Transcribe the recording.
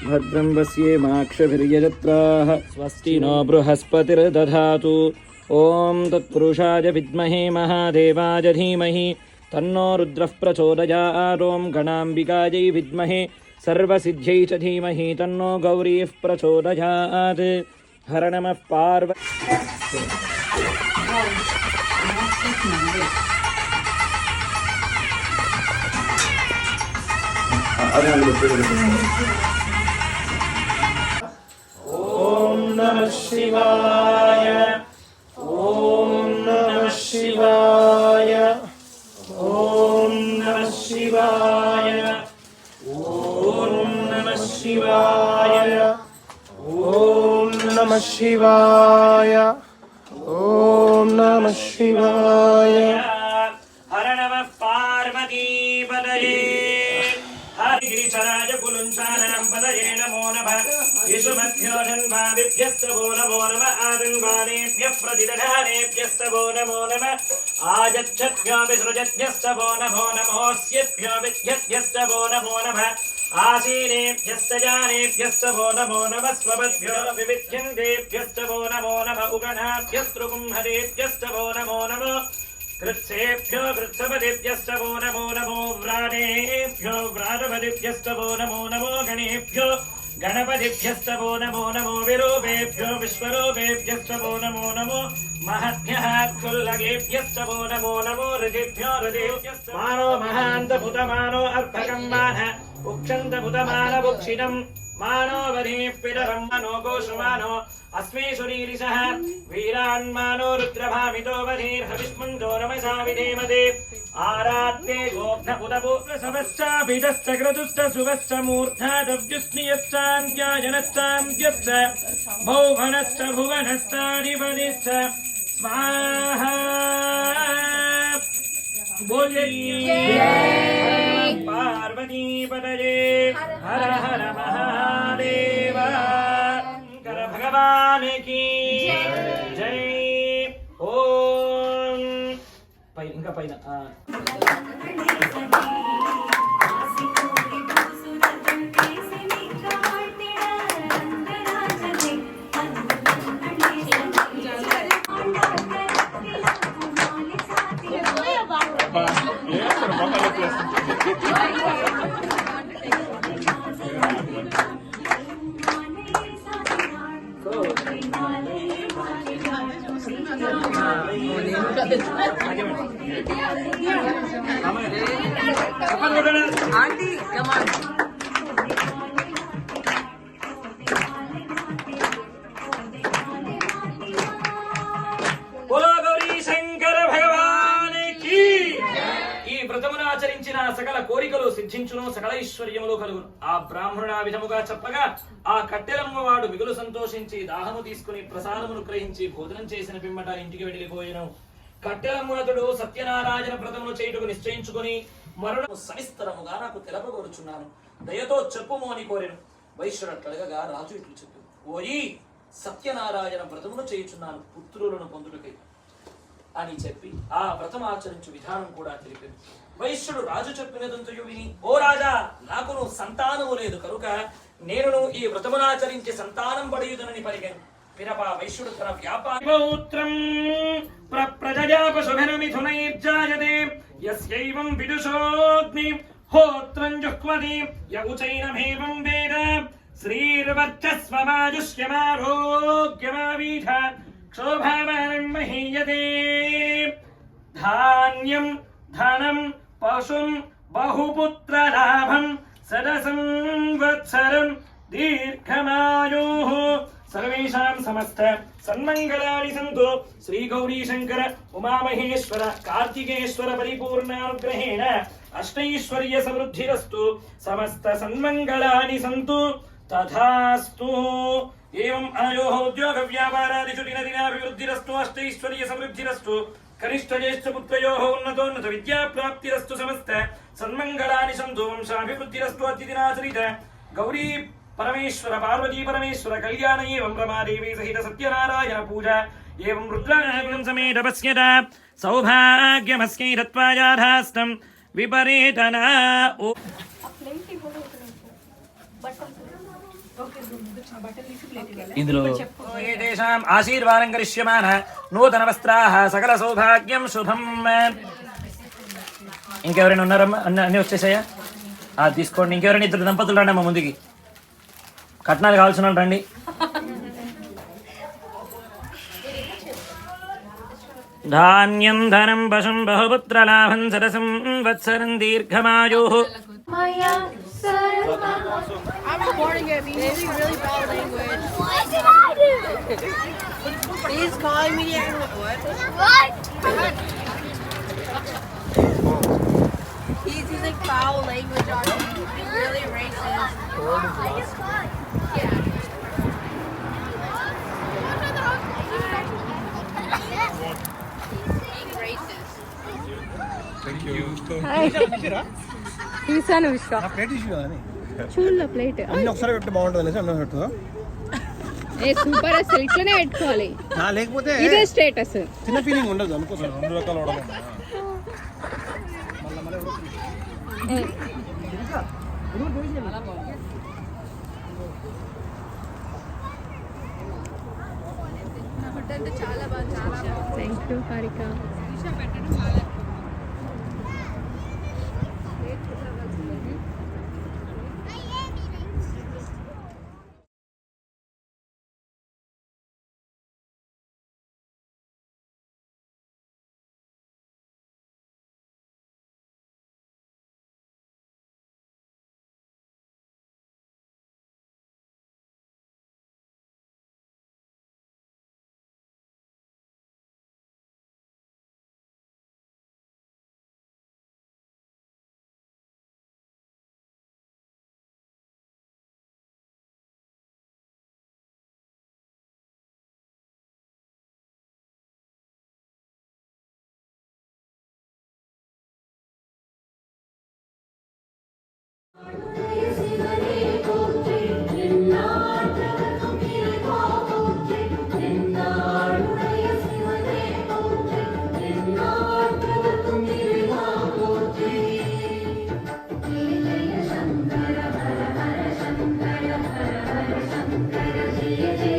भद्रं पश्येमाक्षभिर्यजत्राः स्वस्ति नो बृहस्पतिर्दधातु ॐ तत्पुरुषाय विद्महे महादेवाय धीमहि तन्नो रुद्रः प्रचोदयात् ॐ गणाम्बिकायै विद्महे सर्वसिद्ध्यै च धीमहि तन्नो गौरीः प्रचोदयात् हर नमः पार्वती ओम नमः शिवाय ओम नमः शिवाय ओम नमः शिवाय ओम नमः शिवाय ओम नमः शिवाय ओम नमः शिवाय हर नमः पार्वती पतये गिरिचराय कुलुञ्चाननं पदये नमो नमः यशुमध्योधन्वादिभ्यस्तवो नमो नमः आदन्वानेभ्यः प्रतिदधानेभ्यस्तवो नमो नमः आयच्छद्भ्यो विसृजद्भ्यस्तवो नमो नमोऽस्येभ्यो विद्यद्भ्यस्तवो नमो नमः आसीनेभ्यश्च जानेभ्यस्तवो नमो नमः स्वपद्भ्यो विविध्यन्तेभ्यस्तवो नमो नमः उगणाभ्यस्तृगुंहरेभ्यस्तवो नमो नमः कृत्सेभ्यो कृत्सपदिभ्यस्तवो नमो नमो व्राणेभ्यो व्रातपदिभ्यस्तवो नमो नमो गणेभ्यो गणपतिभ्यस्तवो नमो नमो विरूपेभ्यो विश्वरूपेभ्यस्तवो नमो नमो महद्भ्यः कुल्लगेभ्यस्तवो नमो नमो ऋतिभ्यो ऋतेभ्यस्तवो मानो महान्तभूतमानो अर्भकं मानः उक्षन्तभूतमानभुक्षिणं मानो वधेः पितरं मनो गोषुमानो अस्मे सुरीरिषः वीरान्मानो रुद्रभामितो वधेर्हविष्मन्दो रमसा विधेमते आरात्ते गोघ्नपुतपूर्वसवश्चाभितश्च क्रतुश्च सुवश्च मूर्धादव्युष्णियश्चान्त्याजनश्चान्त्यश्च भौभनश्च भुवनश्चाधिपतिश्च स्वाहा बोलिए पार्वती पतये हर हर महादेव भगवान की जय ओम पైన ఇంకా పైన Auntie, come on. बोलो गौरी शंकर भगवान की ఈ వ్రతమును ఆచరించిన సకల కోరికలు సిద్ధించును సకల ఐశ్వర్యములు కలుగును ఆ బ్రాహ్మణుడు ఆ విధముగా చెప్పగా ఆ కట్టెలమ్మ వాడు మిగులు సంతోషించి దాహము తీసుకుని ప్రసాదమును గ్రహించి భోజనం చేసిన పిమ్మట ఇంటికి వెళ్ళిపోయాను కట్టెలమ్మునతుడు సత్యనారాయణ వ్రతమును చేయుటకు నిశ్చయించుకుని మరణము సవిస్తరముగా నాకు తెలపగోరుచున్నాను దయతో చెప్పుము అని కోరెను వైశ్యుడు అట్లడగగా రాజు ఇట్లు చెప్పు ఓయి సత్యనారాయణ వ్రతమును చేయుచున్నాను పుత్రులను పొందుటకై అని చెప్పి ఆ వ్రతం ఆచరించు విధానం కూడా తెలిపారు వైశ్యుడు రాజు చెప్పినదంతయు విని ఓ రాజా నాకును సంతానము లేదు కనుక నేను ఈ వ్రతమునాచరించి సంతానం పడయుదనని పలికాను పిరప వైశ్యుడు తన వ్యాపారం ప్రజయా పశుభిర్మిథునైర్జాయతే యస్యైవం విదుషోగ్ని హోత్రం జుహ్వతి యౌచైనమేవం వేద శ్రీర్వర్చస్వమాయుష్యమారోగ్యమావీధ క్షోభావనం మహీయతే ధాన్యం ధనం పశుం బహుపుత్రలాభం సదసంవత్సరం దీర్ఘమాయుః सर्वेषां समस्त सन्मंगलानि सन्तु श्री गौरी शंकर उमामहेश्वर कार्तिकेश्वर परिपूर्णानुग्रहेण अष्टैश्वर्य समृद्धिरस्तु समस्त सन्मंगलानि सन्तु तथास्तु एवं आयोः उद्योग व्यापारादिषु दिनदिनाभिवृद्धिरस्तु अष्टैश्वर्य समृद्धिरस्तु कनिष्ठ ज्येष्ठ पुत्रयोः उन्नतोन्नत विद्याप्राप्तिरस्तु समस्त सन्मंगलानि सन्तु वंशाभिवृद्धिरस्तु अतिदिनाचरित गौरी परमेश्वर पार्वती परमेश्वर कल्याण एवं रमादेवी सहित सत्यनारायण पूजा एवं रुद्राग्निं समेत पश्यत सौभाग्यमस्मै दत्त्वायाधास्तं विपरीतना ఇందులో ఏతేషాం ఆశీర్వాదం కరిష్యమాన నూతన వస్త్రాః సకల సౌభాగ్యం శుభం. ఇంకెవరైనా ఉన్నారమ్మా? అన్నీ వచ్చేసాయా? తీసుకోండి. ఇంకెవరైనా ఇద్దరు దంపతులు రండి అమ్మా ముందుకి. కట్నాలు కావాల్సిన వాళ్ళు రండి. ధాన్యం ధనం పశుం బహుపుత్రలాభం సరసం వత్సరం దీర్ఘమాయు. I'm recording it. He's really bad language. What did I do? He's calling me what? He's using foul language on me. He's really racist. Yeah. Being racist. తీసాను విశ్వ ప్లేట్ ఇష్యూ అని చూడలే ప్లేట్ అన్ని ఒకసారి పెట్టి బాగుంటుంది అనేసి అన్నం పెట్టుదా ఏ సూపర్ అసలు ఇట్లనే పెట్టుకోవాలి. లేకపోతే ఇదే స్టేటస్. చిన్న ఫీలింగ్ ఉండదు అనుకోసం 2 రకాలు వడలు thank you Harika. Jaya Jaya